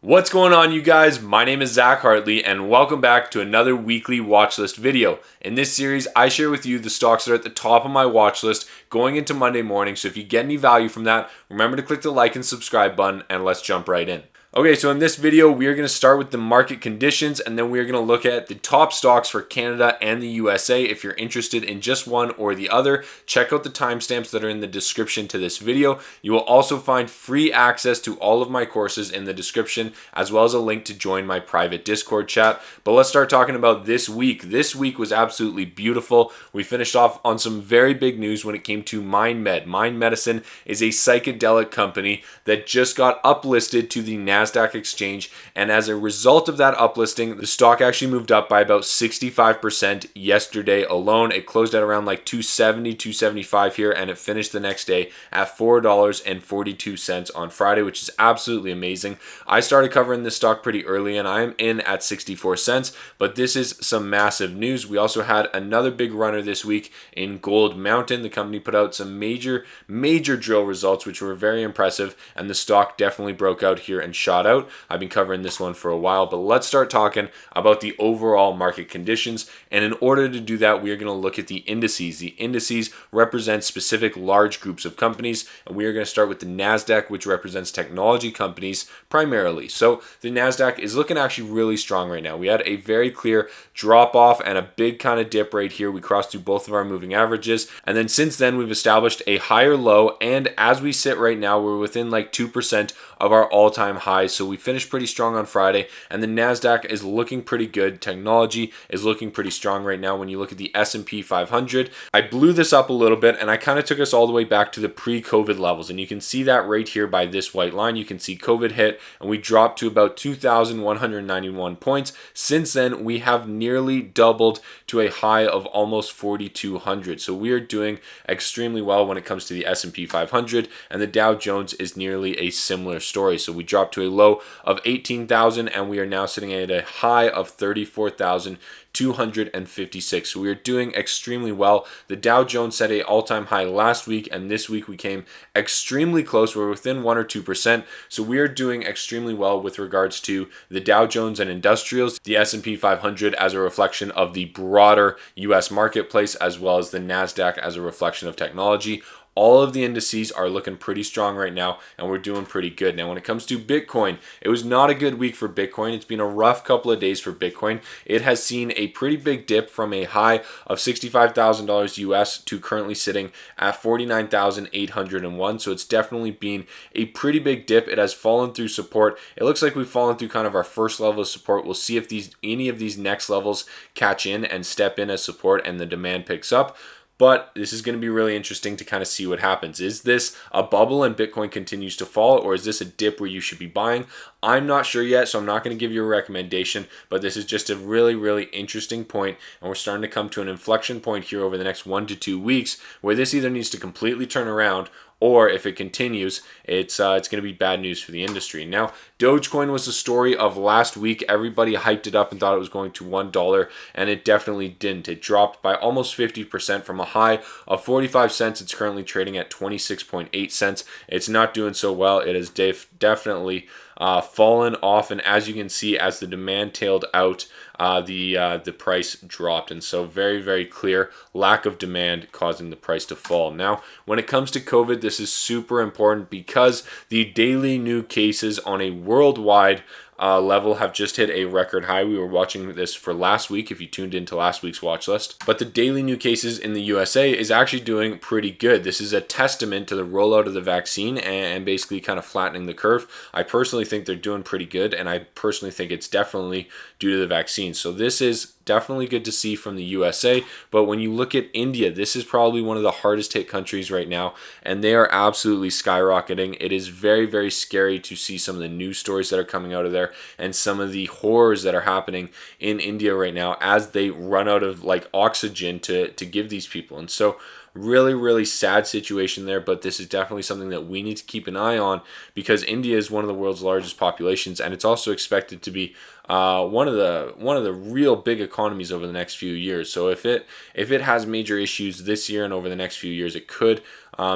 What's going on, you guys? My name is Zach Hartley and welcome back to another weekly watch list video. In this series, I share with you the stocks that are at the top of my watch list going into Monday morning. So if you get any value from that, remember to click the like and subscribe button and let's jump right in. Okay, so in this video, we are going to start with the market conditions and then we are going to look at the top stocks for Canada and the USA. If you're interested in just one or the other, check out the timestamps that are in the description to this video. You will also find free access to all of my courses in the description, as well as a link to join my private Discord chat. But let's start talking about this week. This week was absolutely beautiful. We finished off on some very big news when it came to MindMed. Mind Medicine is a psychedelic company that just got uplisted to the NASDAQ exchange, and as a result of that uplisting, the stock actually moved up by about 65% yesterday alone. It closed at around like 270, 275 here, and it finished the next day at $4.42 on Friday, which is absolutely amazing. I started covering this stock pretty early and I'm in at 64 cents, but this is some massive news. We also had another big runner this week in Gold Mountain. The company put out some major drill results, which were very impressive, and the stock definitely broke out here and shot out. I've been covering this one for a while, but let's start talking about the overall market conditions. And in order to do that, we are going to look at the indices. The indices represent specific large groups of companies, and we are going to start with the NASDAQ, which represents technology companies primarily. So the NASDAQ is looking actually really strong right now. We had a very clear drop off and a big kind of dip right here. We crossed through both of our moving averages, and then since then we've established a higher low, and as we sit right now, we're within like 2% of our all-time highs. So we finished pretty strong on Friday, and the NASDAQ is looking pretty good. Technology is looking pretty strong right now. When you look at the S&P 500, I blew this up a little bit, and I kind of took us all the way back to the pre-COVID levels, and you can see that right here by this white line. You can see COVID hit, and we dropped to about 2,191 points. Since then, we have nearly doubled to a high of almost 4,200. So we are doing extremely well when it comes to the S&P 500, and the Dow Jones is nearly a similar story. So we dropped to a low of 18,000 and we are now sitting at a high of 34,256. So we are doing extremely well. The Dow Jones set an all-time high last week, and this week we came extremely close. We're within 1 or 2%. So we are doing extremely well with regards to the Dow Jones and industrials, the S&P 500 as a reflection of the broader US marketplace, as well as the NASDAQ as a reflection of technology. All of the indices are looking pretty strong right now, and we're doing pretty good. Now, when it comes to Bitcoin, it was not a good week for Bitcoin. It's been a rough couple of days for Bitcoin. It has seen a pretty big dip from a high of $65,000 US to currently sitting at 49,801. So it's definitely been a pretty big dip. It has fallen through support. It looks like we've fallen through kind of our first level of support. We'll see if any of these next levels catch in and step in as support and the demand picks up. But this is going to be really interesting to kind of see what happens. Is this a bubble and Bitcoin continues to fall, or is this a dip where you should be buying? I'm not sure yet, so I'm not going to give you a recommendation, but this is just a really interesting point, and we're starting to come to an inflection point here over the next 1 to 2 weeks where this either needs to completely turn around, or if it continues, it's going to be bad news for the industry. Now, Dogecoin was the story of last week. Everybody hyped it up and thought it was going to $1, and it definitely didn't. It dropped by almost 50% from a high of 45 cents. It's currently trading at 26.8 cents. It's not doing so well. It has definitely fallen off, and as you can see, as the demand tailed out, the price dropped, and so very clear lack of demand causing the price to fall. Now, when it comes to COVID, this is super important because the daily new cases on a worldwide level have just hit a record high. We were watching this for last week if you tuned into last week's watch list. But the daily new cases in the USA is actually doing pretty good. This is a testament to the rollout of the vaccine and basically kind of flattening the curve. I personally think they're doing pretty good, and I personally think it's definitely due to the vaccine. So this is definitely good to see from the USA. But when you look at India, this is probably one of the hardest hit countries right now, and they are absolutely skyrocketing. It is very scary to see some of the news stories that are coming out of there and some of the horrors that are happening in India right now as they run out of like oxygen to give these people. And so really sad situation there, but this is definitely something that we need to keep an eye on because India is one of the world's largest populations, and it's also expected to be one of the real big economies over the next few years. So if it has major issues this year and over the next few years, it could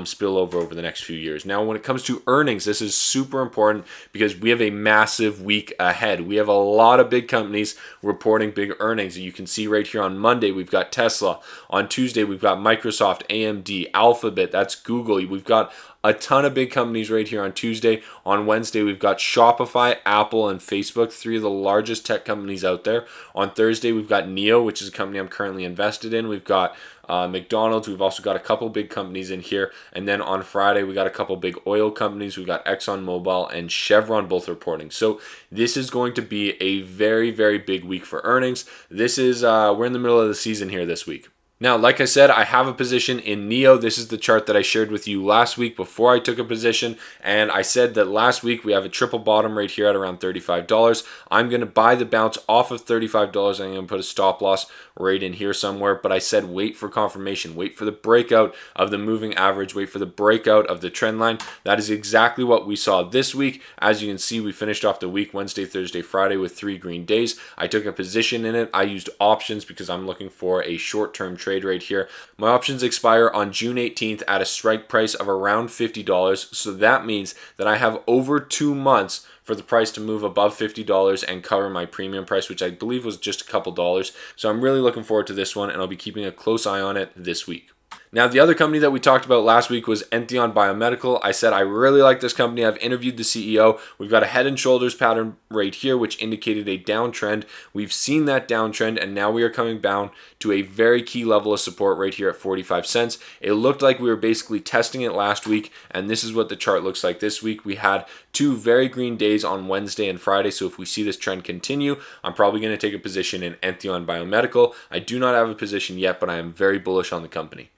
spill over the next few years. Now, when it comes to earnings, this is super important because we have a massive week ahead. We have a lot of big companies reporting big earnings. You can see right here on Monday, we've got Tesla. On Tuesday, we've got Microsoft, AMD, Alphabet, that's Google. We've got a ton of big companies right here on Tuesday. On Wednesday, we've got Shopify, Apple, and Facebook, three of the largest tech companies out there. On Thursday, we've got Neo, which is a company I'm currently invested in. We've got McDonald's. We've also got a couple big companies in here. And then on Friday, we got a couple big oil companies. We've got ExxonMobil and Chevron both reporting. So this is going to be a very, very big week for earnings. This is, we're in the middle of the season here this week. Now, like I said, I have a position in Neo. This is the chart that I shared with you last week before I took a position. And I said that last week we have a triple bottom right here at around $35. I'm going to buy the bounce off of $35. I'm going to put a stop loss right in here somewhere. But I said wait for confirmation. Wait for the breakout of the moving average. Wait for the breakout of the trend line. That is exactly what we saw this week. As you can see, we finished off the week Wednesday, Thursday, Friday with 3 green days. I took a position in it. I used options because I'm looking for a short-term trade right here. My options expire on June 18th at a strike price of around $50. So that means that I have over 2 months for the price to move above $50 and cover my premium price, which I believe was just a couple dollars. So I'm really looking forward to this one, and I'll be keeping a close eye on it this week. Now, the other company that we talked about last week was Entheon Biomedical. I said I really like this company. I've interviewed the CEO. We've got a head and shoulders pattern right here, which indicated a downtrend. We've seen that downtrend, and now we are coming down to a very key level of support right here at 45 cents. It looked like we were basically testing it last week, and this is what the chart looks like this week. We had 2 very green days on Wednesday and Friday, so if we see this trend continue, I'm probably going to take a position in Entheon Biomedical. I do not have a position yet, but I am very bullish on the company.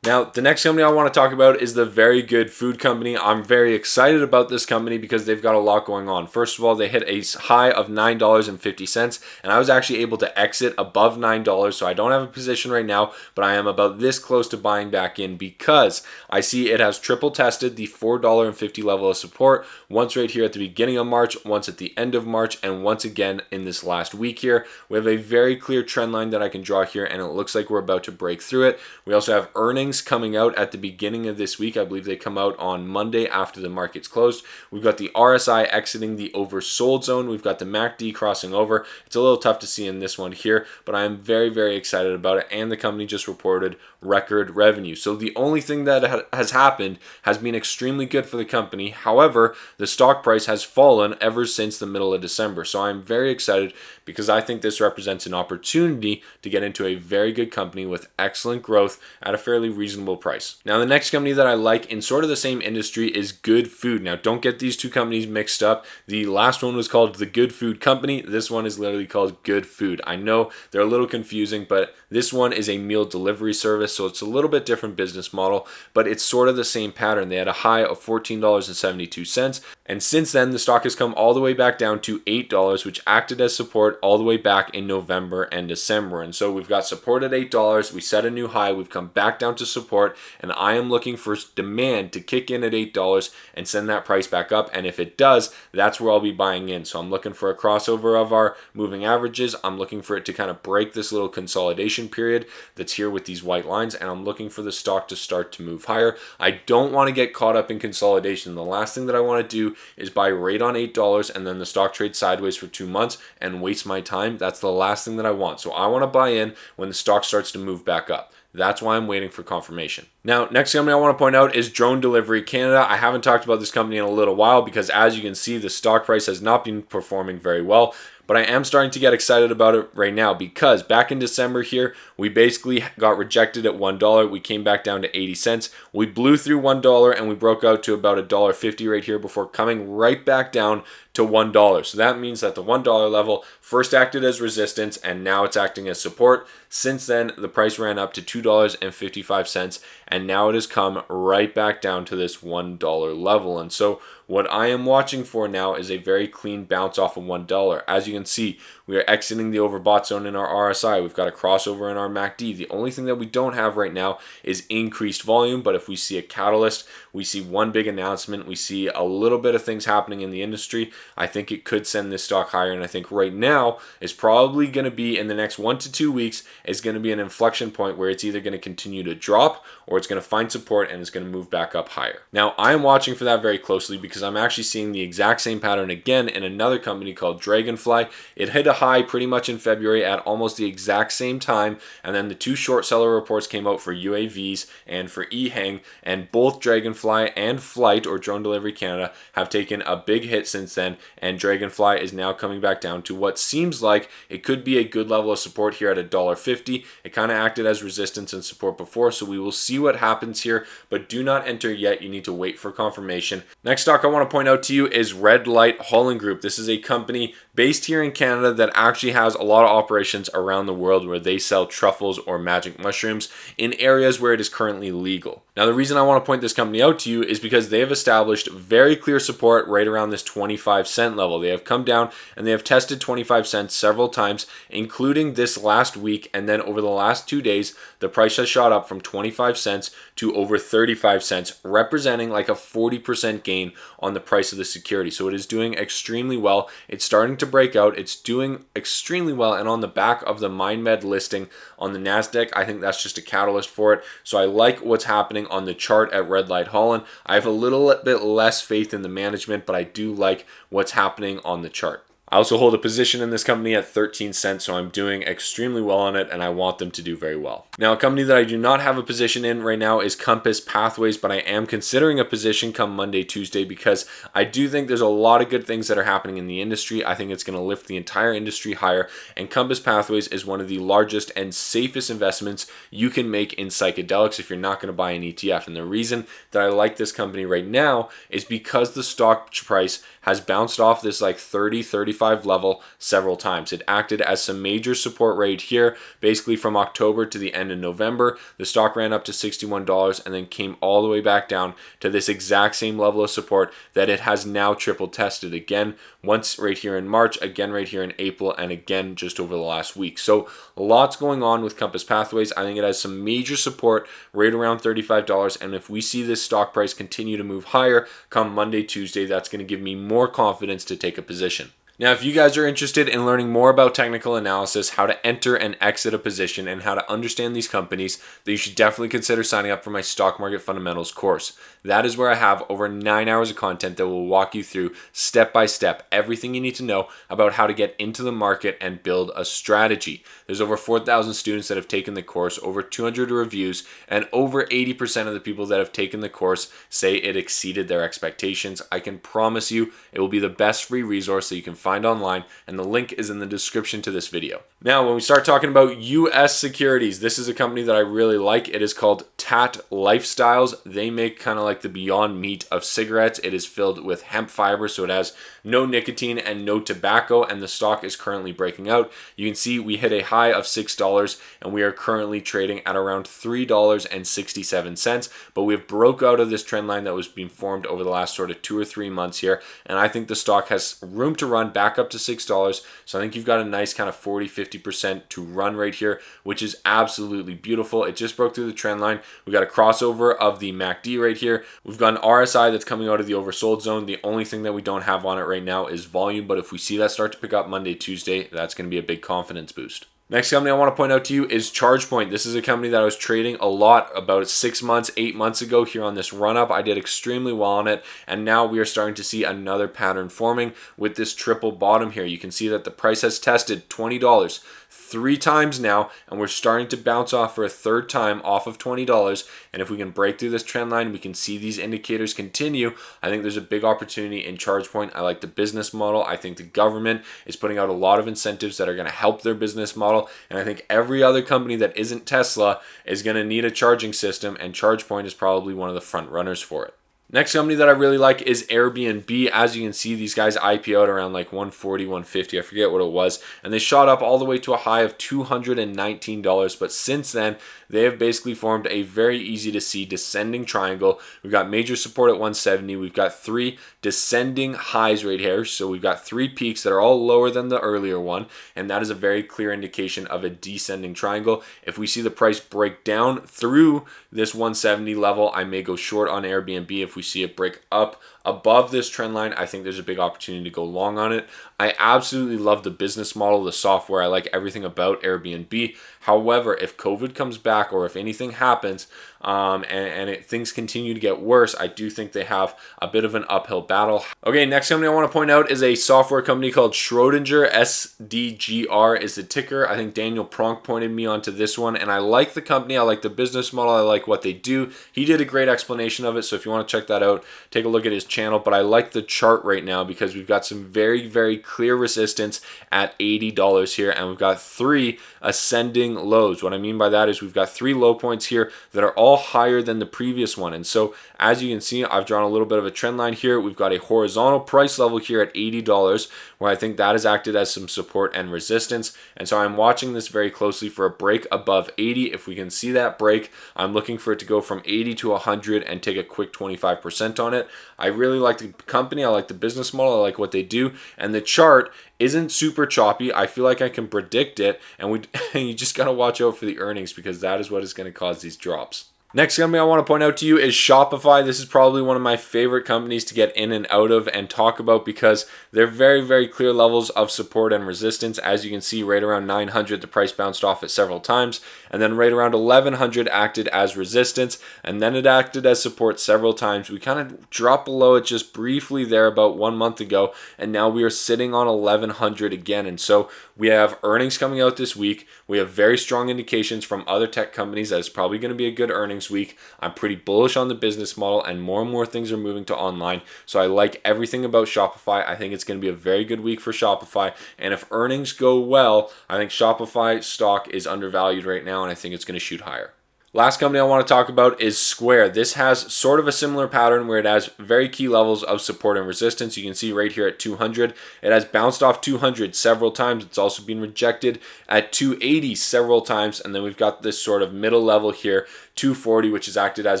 Now, the next company I want to talk about is the Very Good Food Company. I'm very excited about this company because they've got a lot going on. First of all, they hit a high of $9.50, and I was actually able to exit above $9, so I don't have a position right now, but I am about this close to buying back in because I see it has triple tested the $4.50 level of support, once right here at the beginning of March, once at the end of March, and once again in this last week here. We have a very clear trend line that I can draw here, and it looks like we're about to break through it. We also have earnings coming out at the beginning of this week. I believe they come out on Monday after the market's closed. We've got the RSI exiting the oversold zone. We've got the MACD crossing over. It's a little tough to see in this one here, but I am very, very excited about it. And the company just reported record revenue. So the only thing that has happened has been extremely good for the company. However, the stock price has fallen ever since the middle of December. So I'm very excited because I think this represents an opportunity to get into a very good company with excellent growth at a fairly reasonable price. Now, the next company that I like in sort of the same industry is Good Food. Now, don't get these two companies mixed up. The last one was called the Good Food Company. This one is literally called Good Food. I know they're a little confusing, but this one is a meal delivery service, so it's a little bit different business model, but it's sort of the same pattern. They had a high of $14.72, and since then, the stock has come all the way back down to $8, which acted as support all the way back in November and December. And so we've got support at $8. We set a new high. We've come back down to support, and I am looking for demand to kick in at $8 and send that price back up. And if it does, that's where I'll be buying in. So I'm looking for a crossover of our moving averages. I'm looking for it to kind of break this little consolidation period that's here with these white lines, and I'm looking for the stock to start to move higher. I don't want to get caught up in consolidation. The last thing that I want to do is buy right on $8 and then the stock trades sideways for 2 months and waste my time. That's the last thing that I want. So I want to buy in when the stock starts to move back up. That's why I'm waiting for confirmation. Now, next company I want to point out is Drone Delivery Canada. I haven't talked about this company in a little while because, as you can see, the stock price has not been performing very well. But I am starting to get excited about it right now because back in December here, we basically got rejected at $1. We came back down to 80 cents. We blew through $1 and we broke out to about $1.50 right here before coming right back down to $1. So that means that the $1 level first acted as resistance and now it's acting as support. Since then, the price ran up to $2.55 and now it has come right back down to this $1 level. And so What I am watching for now is a very clean bounce off of $1. As you can see, we are exiting the overbought zone in our RSI. We've got a crossover in our MACD. The only thing that we don't have right now is increased volume, but if we see a catalyst, we see one big announcement, we see a little bit of things happening in the industry, I think it could send this stock higher. And I think right now is probably going to be, in the next 1 to 2 weeks, is going to be an inflection point where it's either going to continue to drop or it's going to find support and it's going to move back up higher. Now, I'm watching for that very closely because I'm actually seeing the exact same pattern again in another company called Dragonfly. It hit a high pretty much in February at almost the exact same time, and then the two short seller reports came out for UAVs and for EHang, and both Dragonfly and Flight, or Drone Delivery Canada, have taken a big hit since then, and Dragonfly is now coming back down to what seems like it could be a good level of support here at $1.50. It kind of acted as resistance and support before, so we will see what happens here, but do not enter yet. You need to wait for confirmation. Next stock I want to point out to you is Red Light Hauling Group. This is a company based here in Canada that actually has a lot of operations around the world where they sell truffles or magic mushrooms in areas where it is currently legal. Now, the reason I want to point this company out to you is because they have established very clear support right around this 25-cent level. They have come down and they have tested 25 cents several times, including this last week, and then over the last 2 days, the price has shot up from 25 cents to over 35 cents, representing like a 40% gain on the price of the security. So it is doing extremely well. It's starting to break out. It's doing extremely well, and on the back of the MindMed listing on the NASDAQ, I think that's just a catalyst for it. So I like what's happening on the chart at Red Light Holland. I have a little bit less faith in the management, but I do like what's happening on the chart. I also hold a position in this company at 13 cents, so I'm doing extremely well on it, and I want them to do very well. Now, a company that I do not have a position in right now is Compass Pathways, but I am considering a position come Monday, Tuesday, because I do think there's a lot of good things that are happening in the industry. I think it's going to lift the entire industry higher, and Compass Pathways is one of the largest and safest investments you can make in psychedelics if you're not going to buy an ETF. And the reason that I like this company right now is because the stock price has bounced off this like 30-35 level several times. It acted as some major support right here, basically from October to the end of November. The stock ran up to $61 and then came all the way back down to this exact same level of support that it has now triple tested again, once right here in March, again right here in April, and again just over the last week. So lots going on with Compass Pathways. I think it has some major support right around $35, and if we see this stock price continue to move higher come Monday, Tuesday, that's going to give me more confidence to take a position. Now, if you guys are interested in learning more about technical analysis, how to enter and exit a position, and how to understand these companies, then you should definitely consider signing up for my Stock Market Fundamentals course. That is where I have over 9 hours of content that will walk you through step by step everything you need to know about how to get into the market and build a strategy. There's over 4,000 students that have taken the course, over 200 reviews, and over 80% of the people that have taken the course say it exceeded their expectations. I can promise you it will be the best free resource that you can find online, and the link is in the description to this video. Now, when we start talking about US securities, this is a company that I really like. It is called TAT Lifestyles. They make kind of like the Beyond Meat of cigarettes. It is filled with hemp fiber, so it has no nicotine and no tobacco, and the stock is currently breaking out. You can see we hit a high of $6, and we are currently trading at around $3.67, but we have broke out of this trend line that was being formed over the last sort of 2 or 3 months here, and I think the stock has room to run back up to $6, so I think you've got a nice kind of 40-50% to run right here, which is absolutely beautiful. It just broke through the trend line. We got a crossover of the MACD right here. We've got an RSI that's coming out of the oversold zone. The only thing that we don't have on it right now is volume, but if we see that start to pick up Monday, Tuesday, that's going to be a big confidence boost. Next company I want to point out to you is ChargePoint. This is a company that I was trading a lot about 6 months, 8 months ago here on this run up. I did extremely well on it, and now we are starting to see another pattern forming with this triple bottom here. You can see that the price has tested $20 3 times now, and we're starting to bounce off for a 3rd time off of $20. And if we can break through this trend line, we can see these indicators continue. I think there's a big opportunity in ChargePoint. I like the business model. I think the government is putting out a lot of incentives that are going to help their business model, and I think every other company that isn't Tesla is going to need a charging system, and ChargePoint is probably one of the front runners for it. Next company that I really like is Airbnb. As you can see, these guys IPO'd around like 140, 150. I forget what it was. And they shot up all the way to a high of $219. But since then, they have basically formed a very easy to see descending triangle. We've got major support at 170. We've got 3 descending highs right here. So we've got 3 peaks that are all lower than the earlier one. And that is a very clear indication of a descending triangle. If we see the price break down through this 170 level, I may go short on Airbnb. If we see it break up above this trend line, I think there's a big opportunity to go long on it. I absolutely love the business model, the software. I like everything about Airbnb. However, if COVID comes back or if anything happens things continue to get worse, I do think they have a bit of an uphill battle. Okay, next company I want to point out is a software company called Schrodinger. SDGR is the ticker. I think Daniel Pronk pointed me onto this one, and I like the company. I like the business model. I like what they do. He did a great explanation of it, so if you want to check that out, take a look at his channel. But I like the chart right now because we've got some very, very clear resistance at $80 here, and we've got 3 ascending lows. What I mean by that is we've got 3 low points here that are all higher than the previous one. And so as you can see, I've drawn a little bit of a trend line here. We've got a horizontal price level here at $80 where I think that has acted as some support and resistance. And so I'm watching this very closely for a break above 80. If we can see that break, I'm looking for it to go from 80 to 100 and take a quick 25% on it. I really like the company. I like the business model. I like what they do. And the chart isn't super choppy. I feel like I can predict it, and you just got to watch out for the earnings because that is what is going to cause these drops. Next company I want to point out to you is Shopify. This is probably one of my favorite companies to get in and out of and talk about because they're very, very clear levels of support and resistance. As you can see, right around 900, the price bounced off it several times, and then right around 1100 acted as resistance, and then it acted as support several times. We kind of dropped below it just briefly there about 1 month ago, and now we are sitting on 1100 again. And so we have earnings coming out this week. We have very strong indications from other tech companies that it's probably going to be a good earnings week. I'm pretty bullish on the business model, and more things are moving to online. So I like everything about Shopify. I think it's going to be a very good week for Shopify. And if earnings go well, I think Shopify stock is undervalued right now, and I think it's going to shoot higher. Last company I want to talk about is Square. This has sort of a similar pattern where it has very key levels of support and resistance. You can see right here at 200. It has bounced off 200 several times. It's also been rejected at 280 several times. And then we've got this sort of middle level here, 240, which has acted as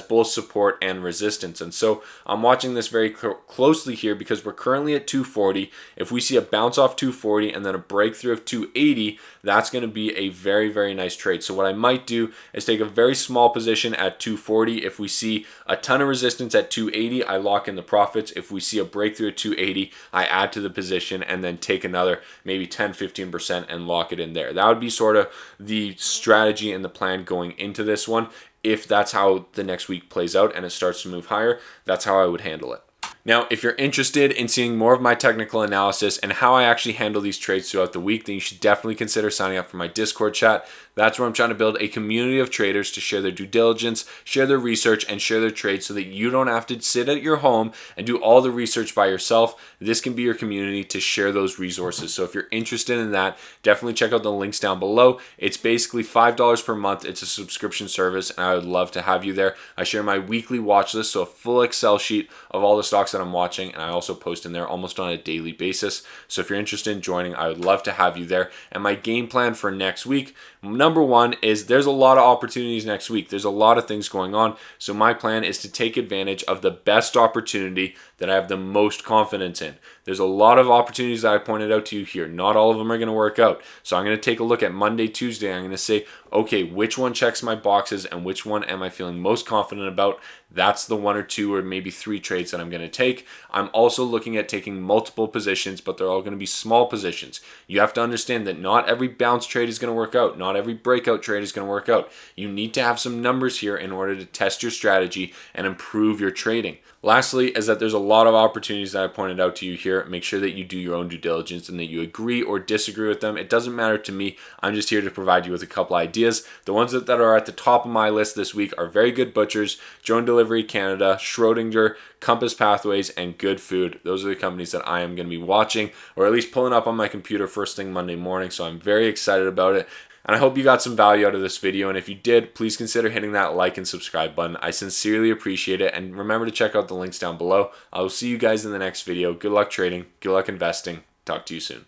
both support and resistance. And so I'm watching this very closely here because we're currently at 240. If we see a bounce off 240 and then a breakthrough of 280, that's going to be a very, very nice trade. So what I might do is take a very small position at 240. If we see a ton of resistance at 280, I lock in the profits. If we see a breakthrough at 280, I add to the position and then take another maybe 10-15% and lock it in there. That would be sort of the strategy and the plan going into this one. If that's how the next week plays out and it starts to move higher, that's how I would handle it. Now, if you're interested in seeing more of my technical analysis and how I actually handle these trades throughout the week, then you should definitely consider signing up for my Discord chat. That's where I'm trying to build a community of traders to share their due diligence, share their research, and share their trades so that you don't have to sit at your home and do all the research by yourself. This can be your community to share those resources. So if you're interested in that, definitely check out the links down below. It's basically $5 per month. It's a subscription service, and I would love to have you there. I share my weekly watch list, so a full Excel sheet of all the stocks that I'm watching, and I also post in there almost on a daily basis. So if you're interested in joining, I would love to have you there. And my game plan for next week, number one is there's a lot of opportunities next week. There's a lot of things going on. So my plan is to take advantage of the best opportunity that I have the most confidence in. There's a lot of opportunities that I pointed out to you here. Not all of them are going to work out. So I'm going to take a look at Monday, Tuesday. I'm going to say, okay, which one checks my boxes and which one am I feeling most confident about? That's the 1 or 2 or maybe 3 trades that I'm going to take. I'm also looking at taking multiple positions, but they're all going to be small positions. You have to understand that not every bounce trade is going to work out. Not every breakout trade is going to work out. You need to have some numbers here in order to test your strategy and improve your trading. Lastly, is that there's a lot of opportunities that I pointed out to you here. Make sure that you do your own due diligence and that you agree or disagree with them. It doesn't matter to me. I'm just here to provide you with a couple ideas. The ones that are at the top of my list this week are Very Good Butchers, Drone Delivery Canada, Schrodinger, Compass Pathways, and Good Food. Those are the companies that I am going to be watching, or at least pulling up on my computer first thing Monday morning. So I'm very excited about it. And I hope you got some value out of this video. And if you did, please consider hitting that like and subscribe button. I sincerely appreciate it. And remember to check out the links down below. I will see you guys in the next video. Good luck trading. Good luck investing. Talk to you soon.